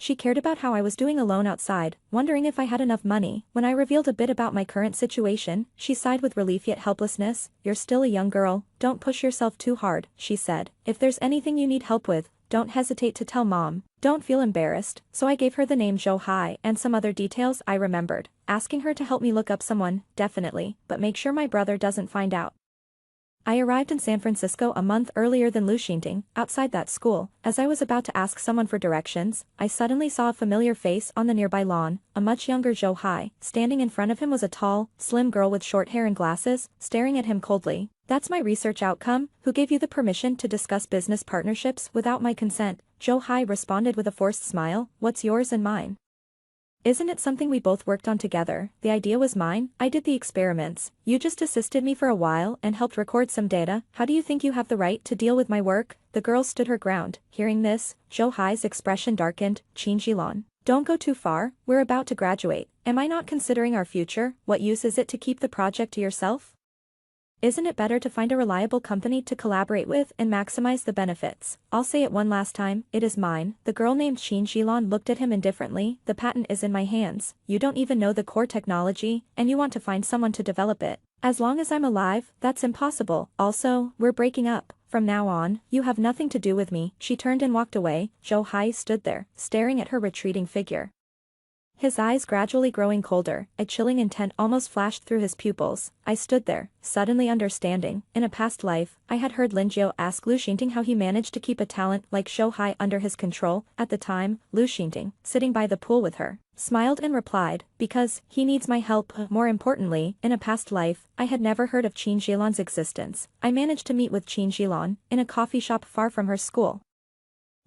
She cared about how I was doing alone outside, wondering if I had enough money. When I revealed a bit about my current situation, she sighed with relief yet helplessness. You're still a young girl, don't push yourself too hard, she said. If there's anything you need help with, don't hesitate to tell Mom. Don't feel embarrassed. So I gave her the name Zhou Hai and some other details I remembered, asking her to help me look up someone. Definitely, but make sure my brother doesn't find out. I arrived in San Francisco a month earlier than Lu Xinting. Outside that school, as I was about to ask someone for directions, I suddenly saw a familiar face on the nearby lawn. A much younger Zhou Hai. Standing in front of him was a tall, slim girl with short hair and glasses, staring at him coldly. That's my research outcome. Who gave you the permission to discuss business partnerships without my consent? Zhou Hai responded with a forced smile. What's yours and mine? Isn't it something we both worked on together? The idea was mine. I did the experiments. You just assisted me for a while and helped record some data. How do you think you have the right to deal with my work? The girl stood her ground. Hearing this, Zhou Hai's expression darkened. Qin Jilan, don't go too far. We're about to graduate. Am I not considering our future? What use is it to keep the project to yourself? Isn't it better to find a reliable company to collaborate with and maximize the benefits? I'll say it one last time, it is mine. The girl named Qin Jilan looked at him indifferently. The patent is in my hands. You don't even know the core technology, and you want to find someone to develop it. As long as I'm alive, that's impossible. Also, we're breaking up. from now on, you have nothing to do with me. She turned and walked away. years.I stood there, staring at her retreating figure. His eyes gradually growing colder, a chilling intent almost flashed through his pupils. I stood there, suddenly understanding. In a past life, I had heard Lin Jiao ask Lu Xingting how he managed to keep a talent like years.I under his control. At the time, Lu Xingting, sitting by the pool with her, smiled and replied, because he needs my help. More importantly, in a past life, I had never heard of Qin Zhilan's existence. I managed to meet with Qin Zhilan in a coffee shop far from her school.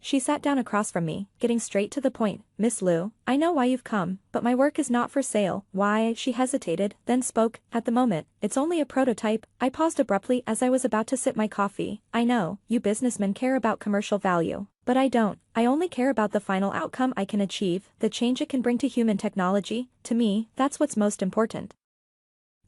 She sat down across from me, getting straight to the point. Miss Liu, I know why you've come, but my work is not for sale. Why? She hesitated, then spoke. At the moment, it's only a prototype. I paused abruptly as I was about to sip my coffee. I know, you businessmen care about commercial value. But I don't. I only care about the final outcome I can achieve, the change it can bring to human technology. To me, that's what's most important.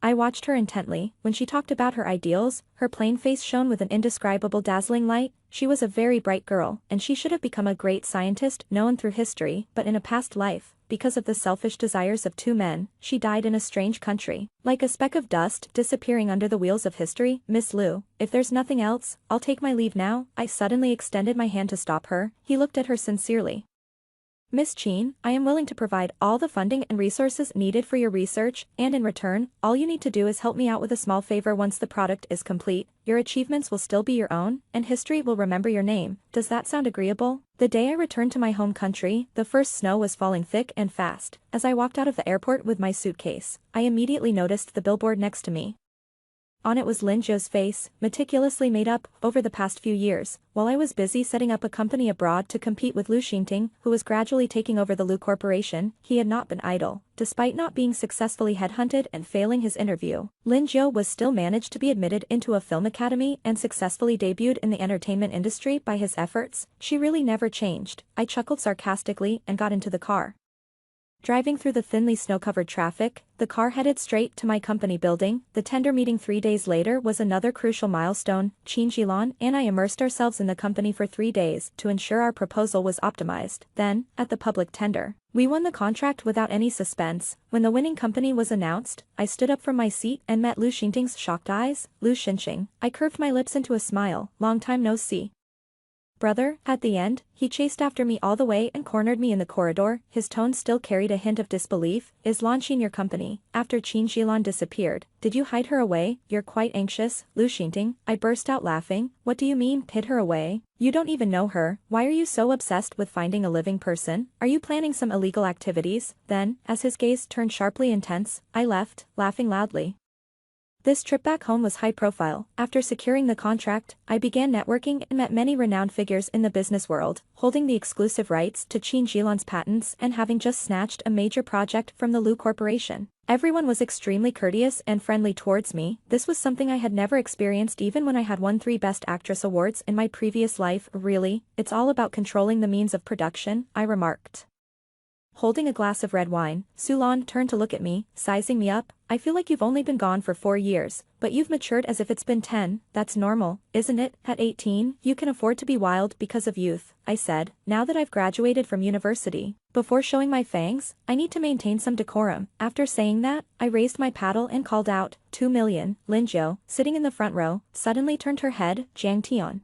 I watched her intently. When she talked about her ideals, her plain face shone with an indescribable dazzling light. She was a very bright girl, and she should have become a great scientist known through history, but in a past life, because of the selfish desires of two men, she died in a strange country. Like a speck of dust disappearing under the wheels of history. Miss Liu, if there's nothing else, I'll take my leave now. I suddenly extended my hand to stop her. He looked at her sincerely. Miss Qin, I am willing to provide all the funding and resources needed for your research, and in return, all you need to do is help me out with a small favor. Once the product is complete, your achievements will still be your own, and history will remember your name. Does that sound agreeable? The day I returned to my home country, the first snow was falling thick and fast. As I walked out of the airport with my suitcase, I immediately noticed the billboard next to me. On it was Lin Zhou's face, meticulously made up. Over the past few years, while I was busy setting up a company abroad to compete with Lu Xingting, who was gradually taking over the Lu Corporation, he had not been idle. Despite not being successfully headhunted and failing his interview, Lin Zhou was still managed to be admitted into a film academy and successfully debuted in the entertainment industry by his efforts. She really never changed. I chuckled sarcastically and got into the car. Driving through the thinly snow-covered traffic, the car headed straight to my company building. The tender meeting 3 days later was another crucial milestone. Qin Zhilan and I immersed ourselves in the company for 3 days to ensure our proposal was optimized. Then, at the public tender, we won the contract without any suspense. When the winning company was announced, I stood up from my seat and met Lu Xingting's shocked eyes. Lu Xingting, I curved my lips into a smile. Long time no see. Brother, at the end, he chased after me all the way and cornered me in the corridor. His tone still carried a hint of disbelief. Is launching your company, after Qin Zhilan disappeared? Did you hide her away? You're quite anxious, Lu Xingting. I burst out laughing. What do you mean, hid her away? You don't even know her. Why are you so obsessed with finding a living person? Are you planning some illegal activities? Then, as his gaze turned sharply intense, I left, laughing loudly. This trip back home was high profile. After securing the contract, I began networking and met many renowned figures in the business world, holding the exclusive rights to Qin Zhilan's patents and having just snatched a major project from the Lu Corporation. Everyone was extremely courteous and friendly towards me. This was something I had never experienced even when I had won 3 Best Actress awards in my previous life. Really, it's all about controlling the means of production, I remarked. Holding a glass of red wine, Sulan turned to look at me, sizing me up. I feel like you've only been gone for 4 years, but you've matured as if it's been 10, that's normal, isn't it? At 18, you can afford to be wild because of youth, I said, now that I've graduated from university. Before showing my fangs, I need to maintain some decorum. After saying that, I raised my paddle and called out, 2 million. Lin Jiao, sitting in the front row, suddenly turned her head. Jiang Tian,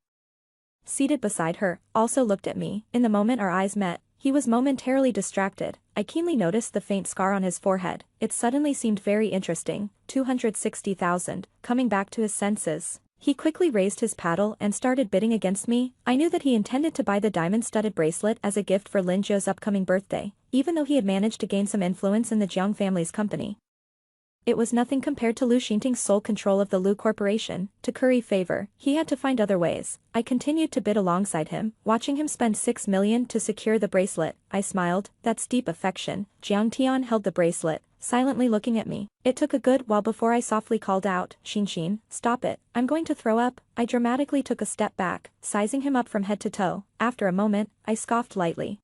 seated beside her, also looked at me. In the moment our eyes met, he was momentarily distracted. I keenly noticed the faint scar on his forehead. It suddenly seemed very interesting. 260,000. Coming back to his senses, he quickly raised his paddle and started bidding against me. I knew that he intended to buy the diamond-studded bracelet as a gift for Lin Zhou's upcoming birthday, even though he had managed to gain some influence in the Jiang family's company. It was nothing compared to Lu Xingting's sole control of the Lu Corporation. To curry favor, he had to find other ways. I continued to bid alongside him, watching him spend 6 million to secure the bracelet. I smiled. That's deep affection. Jiang Tian held the bracelet, silently looking at me. It took a good while before I softly called out, Xin, stop it. I'm going to throw up. I dramatically took a step back, sizing him up from head to toe. After a moment, I scoffed lightly.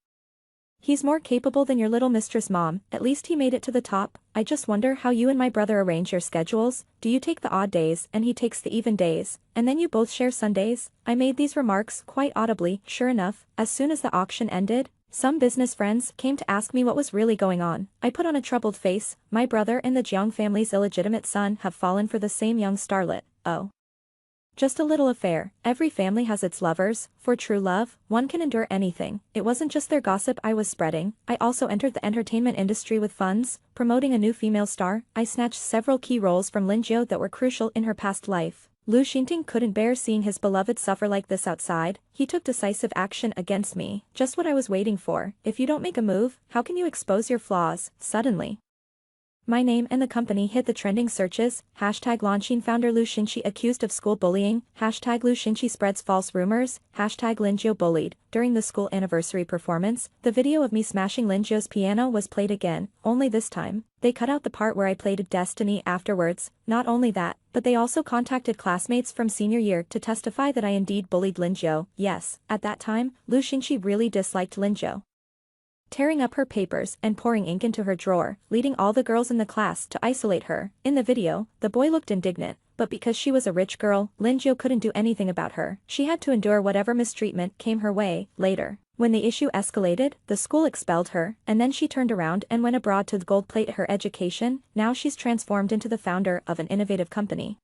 He's more capable than your little mistress mom, at least he made it to the top. I just wonder how you and my brother arrange your schedules. Do you take the odd days and he takes the even days, and then you both share Sundays? I made these remarks quite audibly. Sure enough, as soon as the auction ended, some business friends came to ask me what was really going on. I put on a troubled face. My brother and the Jiang family's illegitimate son have fallen for the same young starlet. Oh. Just a little affair. Every family has its lovers. For true love, one can endure anything. It wasn't just their gossip I was spreading. I also entered the entertainment industry with funds, promoting a new female star. I snatched several key roles from Lin Jiu that were crucial in her past life. Lu Xinting couldn't bear seeing his beloved suffer like this outside. He took decisive action against me. Just what I was waiting for. If you don't make a move, how can you expose your flaws? Suddenly, my name and the company hit the trending searches. Hashtag Lanxin founder Lu Xinqi accused of school bullying. Hashtag Lu Xinqi spreads false rumors. Hashtag Lin Jiu bullied. During the school anniversary performance, the video of me smashing Lin Jiu's piano was played again, only this time, they cut out the part where I played Destiny afterwards. Not only that, but they also contacted classmates from senior year to testify that I indeed bullied Lin Jiu. Yes, at that time, Lu Xinqi really disliked Lin Jiu, tearing up her papers and pouring ink into her drawer, leading all the girls in the class to isolate her. In the video, the boy looked indignant, but because she was a rich girl, Lin Jiu couldn't do anything about her. She had to endure whatever mistreatment came her way. Later, when the issue escalated, the school expelled her, and then she turned around and went abroad to gold-plate her education. Now she's transformed into the founder of an innovative company.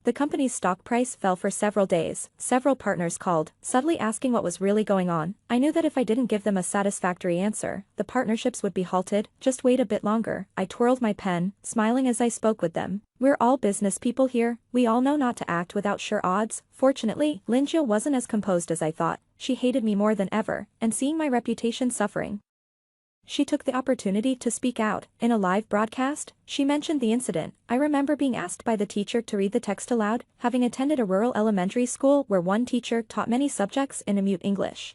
The company's stock price fell for several days. Several partners called, subtly asking what was really going on. I knew that if I didn't give them a satisfactory answer, the partnerships would be halted. Just wait a bit longer. I twirled my pen, smiling as I spoke with them. We're all business people here. We all know not to act without sure odds. Fortunately, Lin Jiu wasn't as composed as I thought. She hated me more than ever, and seeing my reputation suffering, she took the opportunity to speak out. In a live broadcast, she mentioned the incident. I remember being asked by the teacher to read the text aloud, having attended a rural elementary school where one teacher taught many subjects in a mute English.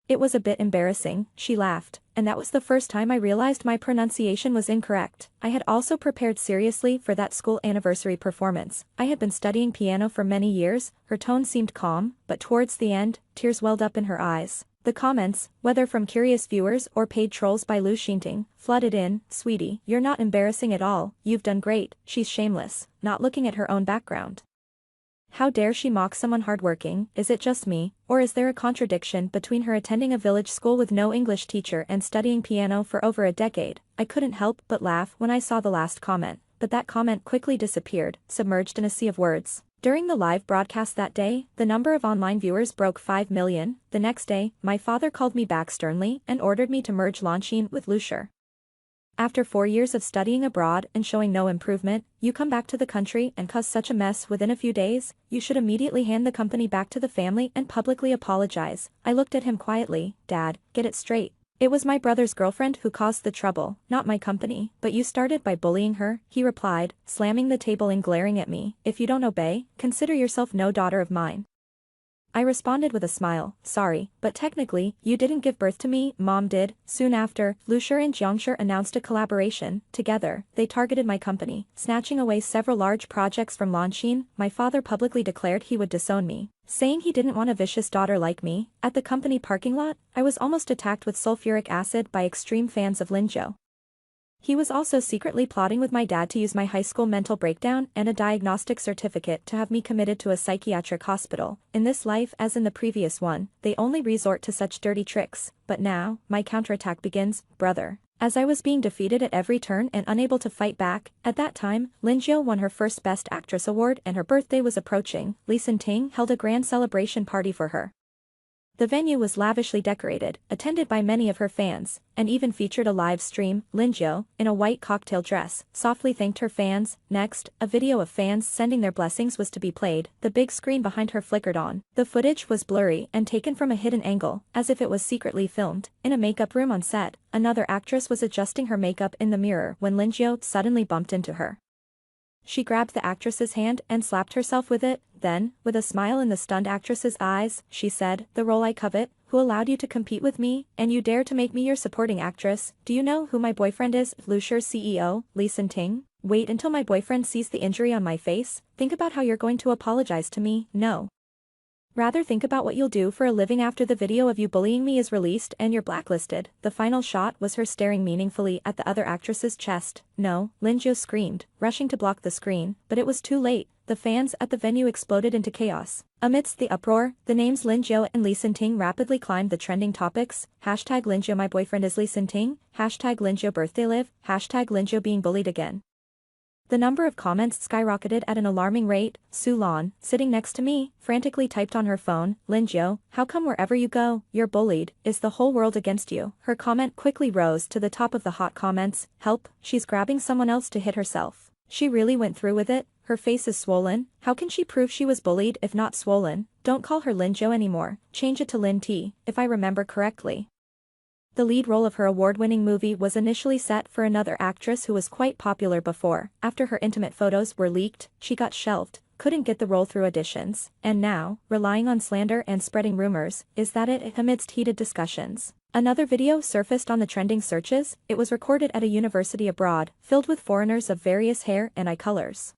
It was a bit embarrassing, she laughed, and that was the first time I realized my pronunciation was incorrect. I had also prepared seriously for that school anniversary performance. I had been studying piano for many years. Her tone seemed calm, but towards the end, tears welled up in her eyes. The comments, whether from curious viewers or paid trolls by Lu Xinting, flooded in. Sweetie, you're not embarrassing at all, you've done great. She's shameless, not looking at her own background. How dare she mock someone hardworking? Is it just me, or is there a contradiction between her attending a village school with no English teacher and studying piano for over a decade? I couldn't help but laugh when I saw the last comment, but that comment quickly disappeared, submerged in a sea of words. During the live broadcast that day, the number of online viewers broke 5 million. The next day, my father called me back sternly and ordered me to merge Lanxin with Luxure. After 4 years of studying abroad and showing no improvement, you come back to the country and cause such a mess within a few days. You should immediately hand the company back to the family and publicly apologize. I looked at him quietly. Dad, get it straight. It was my brother's girlfriend who caused the trouble, not my company. But you started by bullying her, he replied, slamming the table and glaring at me. If you don't obey, consider yourself no daughter of mine. I responded with a smile, sorry, but technically, you didn't give birth to me, Mom did. Soon after, Luxure and Jiangshi announced a collaboration. Together, they targeted my company, snatching away several large projects from Lanxin. My father publicly declared he would disown me, saying he didn't want a vicious daughter like me. At the company parking lot, I was almost attacked with sulfuric acid by extreme fans of Lin Jiu. He was also secretly plotting with my dad to use my high school mental breakdown and a diagnostic certificate to have me committed to a psychiatric hospital. In this life as in the previous one, they only resort to such dirty tricks. But now, my counterattack begins, brother. As I was being defeated at every turn and unable to fight back, at that time, Lin Jiu won her first Best Actress award and her birthday was approaching. Li Xinting held a grand celebration party for her. The venue was lavishly decorated, attended by many of her fans, and even featured a live stream. Lin Jiu, in a white cocktail dress, softly thanked her fans. Next, a video of fans sending their blessings was to be played. The big screen behind her flickered on. The footage was blurry and taken from a hidden angle, as if it was secretly filmed. In a makeup room on set, another actress was adjusting her makeup in the mirror when Lin Jiu suddenly bumped into her. She grabbed the actress's hand and slapped herself with it. Then, with a smile in the stunned actress's eyes, she said, "The role I covet, who allowed you to compete with me, and you dare to make me your supporting actress? Do you know who my boyfriend is?" Luxure's CEO, Li Xinting. Wait until my boyfriend sees the injury on my face. Think about how you're going to apologize to me. No. Rather think about what you'll do for a living after the video of you bullying me is released and you're blacklisted. The final shot was her staring meaningfully at the other actress's chest. No, Lin Jiu screamed, rushing to block the screen, but it was too late. The fans at the venue exploded into chaos. Amidst the uproar, the names Lin Jiu and Li Xinting rapidly climbed the trending topics. Hashtag Lin Jiu my boyfriend is Li Xinting. Hashtag Lin Jiu birthday live. Hashtag Lin Jiu being bullied again. The number of comments skyrocketed at an alarming rate. Su Lan, sitting next to me, frantically typed on her phone, "Linjo, how come wherever you go, you're bullied? Is the whole world against you?" Her comment quickly rose to the top of the hot comments. "Help, she's grabbing someone else to hit herself. She really went through with it, her face is swollen. How can she prove she was bullied if not swollen? Don't call her Linjo anymore, change it to Lin T, if I remember correctly." The lead role of her award-winning movie was initially set for another actress who was quite popular before. After her intimate photos were leaked, she got shelved, couldn't get the role through auditions, and now, relying on slander and spreading rumors, is that it amidst heated discussions. Another video surfaced on the trending searches. It was recorded at a university abroad, filled with foreigners of various hair and eye colors.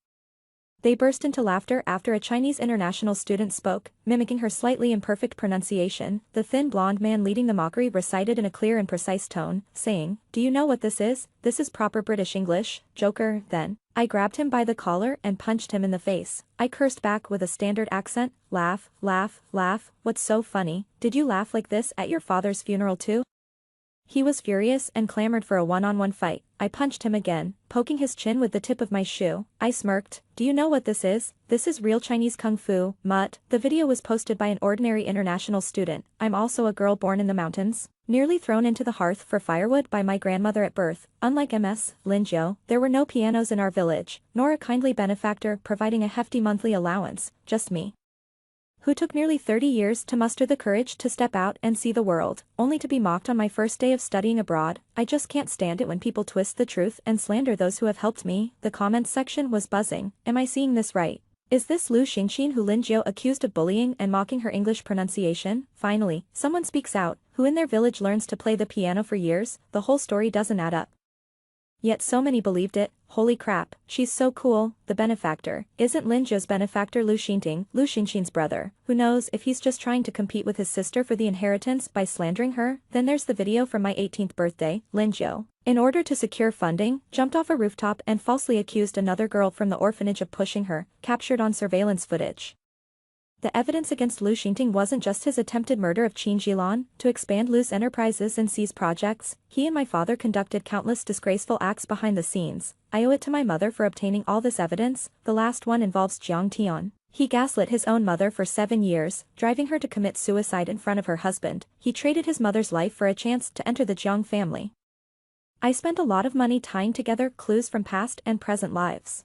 They burst into laughter after a Chinese international student spoke, mimicking her slightly imperfect pronunciation. The thin blonde man leading the mockery recited in a clear and precise tone, saying, "Do you know what this is? This is proper British English, Joker." Then, I grabbed him by the collar and punched him in the face. I cursed back with a standard accent, "Laugh, laugh, laugh, what's so funny? Did you laugh like this at your father's funeral too?" He was furious and clamored for a one-on-one fight. I punched him again, poking his chin with the tip of my shoe. I smirked. "Do you know what this is? This is real Chinese kung fu, mutt." The video was posted by an ordinary international student. I'm also a girl born in the mountains, nearly thrown into the hearth for firewood by my grandmother at birth. Unlike MS, Linjo, there were no pianos in our village, nor a kindly benefactor providing a hefty monthly allowance, just me, who took nearly 30 years to muster the courage to step out and see the world, only to be mocked on my first day of studying abroad. I just can't stand it when people twist the truth and slander those who have helped me. The comments section was buzzing. Am I seeing this right? Is this Lu Xingxin who Lin Jiu accused of bullying and mocking her English pronunciation? Finally, someone speaks out, who in their village learns to play the piano for years. The whole story doesn't add up. Yet so many believed it. Holy crap, she's so cool. The benefactor isn't Linjo's benefactor Lu Xingxin's brother. Who knows if he's just trying to compete with his sister for the inheritance by slandering her? Then there's the video from my 18th birthday. Linjo, in order to secure funding, jumped off a rooftop and falsely accused another girl from the orphanage of pushing her, captured on surveillance footage. The evidence against Lu Xingting wasn't just his attempted murder of Qin Jilan. To expand Lu's enterprises and seize projects, he and my father conducted countless disgraceful acts behind the scenes. I owe it to my mother for obtaining all this evidence. The last one involves Jiang Tian. He gaslit his own mother for 7 years, driving her to commit suicide in front of her husband. He traded his mother's life for a chance to enter the Jiang family. I spent a lot of money tying together clues from past and present lives,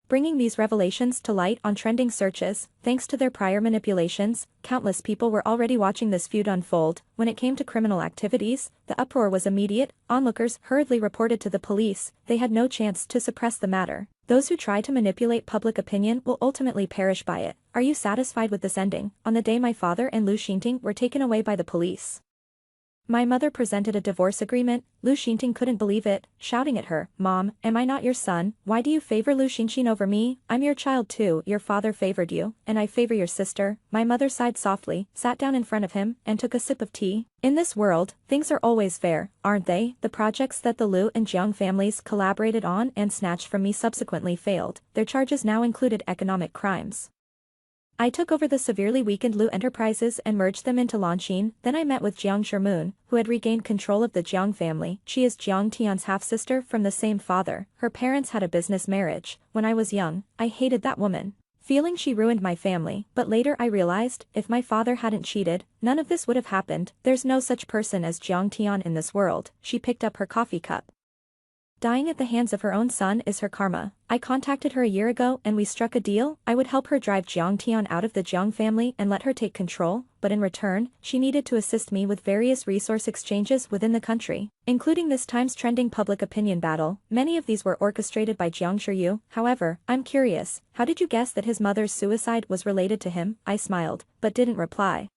bringing these revelations to light on trending searches. Thanks to their prior manipulations, countless people were already watching this feud unfold. When it came to criminal activities, the uproar was immediate. Onlookers hurriedly reported to the police. They had no chance to suppress the matter. Those who try to manipulate public opinion will ultimately perish by it. Are you satisfied with this ending? On the day my father and Lu Xingting were taken away by the police, my mother presented a divorce agreement. Lu Xingting couldn't believe it, shouting at her, "Mom, am I not your son? Why do you favor Lu Xingxin over me? I'm your child too. Your father favored you, and I favor your sister." My mother sighed softly, sat down in front of him, and took a sip of tea. In this world, things are always fair, aren't they? The projects that the Lu and Jiang families collaborated on and snatched from me subsequently failed. Their charges now included economic crimes. I took over the severely weakened Lu enterprises and merged them into Lanqin. Then I met with Jiang Shermoon, who had regained control of the Jiang family. She is Jiang Tian's half-sister from the same father. Her parents had a business marriage. When I was young, I hated that woman, feeling she ruined my family. But later I realized, if my father hadn't cheated, none of this would have happened. There's no such person as Jiang Tian in this world. She picked up her coffee cup. Dying at the hands of her own son is her karma. I contacted her a year ago and we struck a deal. I would help her drive Jiang Tian out of the Jiang family and let her take control, but in return, she needed to assist me with various resource exchanges within the country, including this time's trending public opinion battle. Many of these were orchestrated by Jiang Shiyu. However, I'm curious, how did you guess that his mother's suicide was related to him? I smiled, but didn't reply.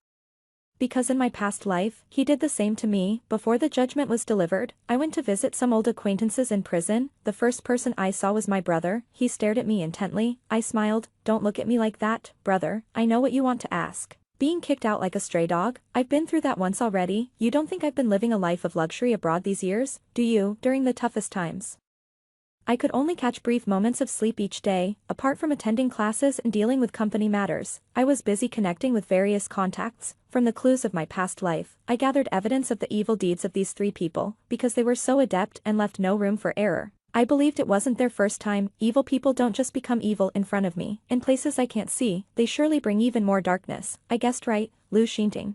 Because in my past life, he did the same to me. Before the judgment was delivered, I went to visit some old acquaintances in prison. The first person I saw was my brother. He stared at me intently. I smiled. "Don't look at me like that, brother. I know what you want to ask. Being kicked out like a stray dog? I've been through that once already. You don't think I've been living a life of luxury abroad these years, do you? During the toughest times, I could only catch brief moments of sleep each day. Apart from attending classes and dealing with company matters, I was busy connecting with various contacts. From the clues of my past life, I gathered evidence of the evil deeds of these 3 people, because they were so adept and left no room for error. I believed it wasn't their first time. Evil people don't just become evil in front of me. In places I can't see, they surely bring even more darkness. I guessed right, Lu Xinting.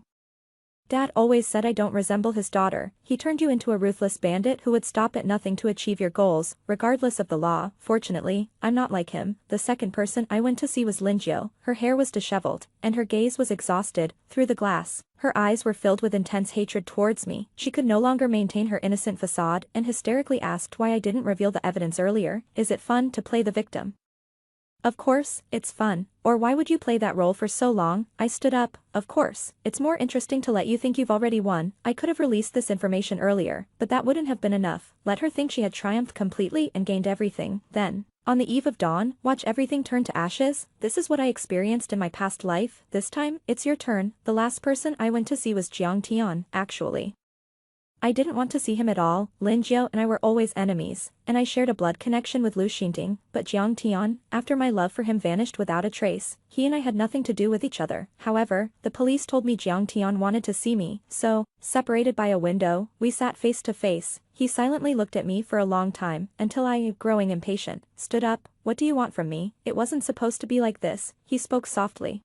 Dad always said I don't resemble his daughter. He turned you into a ruthless bandit who would stop at nothing to achieve your goals, regardless of the law. Fortunately, I'm not like him. The second person I went to see was Linjiao. Her hair was disheveled, and her gaze was exhausted. Through the glass, her eyes were filled with intense hatred towards me. She could no longer maintain her innocent facade and hysterically asked why I didn't reveal the evidence earlier. Is it fun to play the victim? Of course, it's fun. Or why would you play that role for so long? I stood up. Of course, it's more interesting to let you think you've already won. I could have released this information earlier, but that wouldn't have been enough. Let her think she had triumphed completely and gained everything. Then, on the eve of dawn, watch everything turn to ashes. This is what I experienced in my past life. This time, it's your turn. The last person I went to see was Jiang Tian, actually. I didn't want to see him at all. Lin Jiao and I were always enemies, and I shared a blood connection with Lu Xinting, but Jiang Tian, after my love for him vanished without a trace, he and I had nothing to do with each other. However, the police told me Jiang Tian wanted to see me, so, separated by a window, we sat face to face. He silently looked at me for a long time, until I, growing impatient, stood up. What do you want from me? It wasn't supposed to be like this, he spoke softly.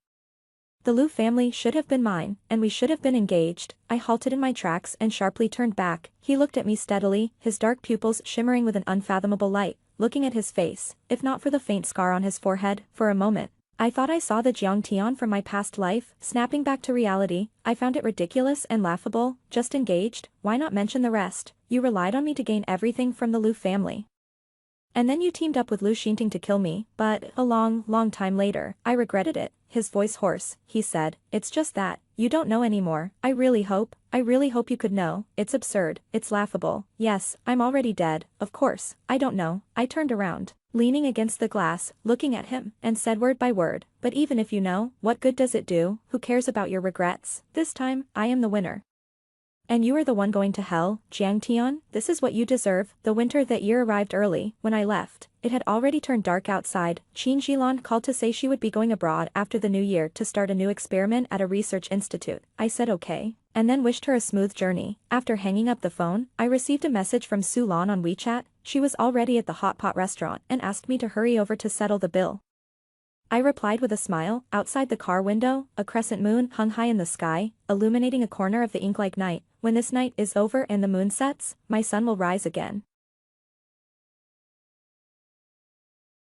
The Lu family should have been mine, and we should have been engaged. I halted in my tracks and sharply turned back. He looked at me steadily, his dark pupils shimmering with an unfathomable light. Looking at his face, if not for the faint scar on his forehead, for a moment, I thought I saw the Jiang Tian from my past life. Snapping back to reality, I found it ridiculous and laughable. Just engaged? Why not mention the rest? You relied on me to gain everything from the Lu family. And then you teamed up with Lu Xinting to kill me, but, a long time later, I regretted it. His voice hoarse, he said, it's just that, you don't know anymore. I really hope you could know. It's absurd, it's laughable. Yes, I'm already dead, of course, I don't know. I turned around, leaning against the glass, looking at him, and said word by word, but even if you know, what good does it do? Who cares about your regrets? This time, I am the winner. And you are the one going to hell, Jiang Tian? This is what you deserve. The winter that year arrived early. When I left, it had already turned dark outside. Qin Jilan called to say she would be going abroad after the new year to start a new experiment at a research institute. I said okay, and then wished her a smooth journey. After hanging up the phone, I received a message from Su Lan on WeChat. She was already at the hot pot restaurant and asked me to hurry over to settle the bill. I replied with a smile. Outside the car window, a crescent moon hung high in the sky, illuminating a corner of the ink-like night. When this night is over and the moon sets, my sun will rise again.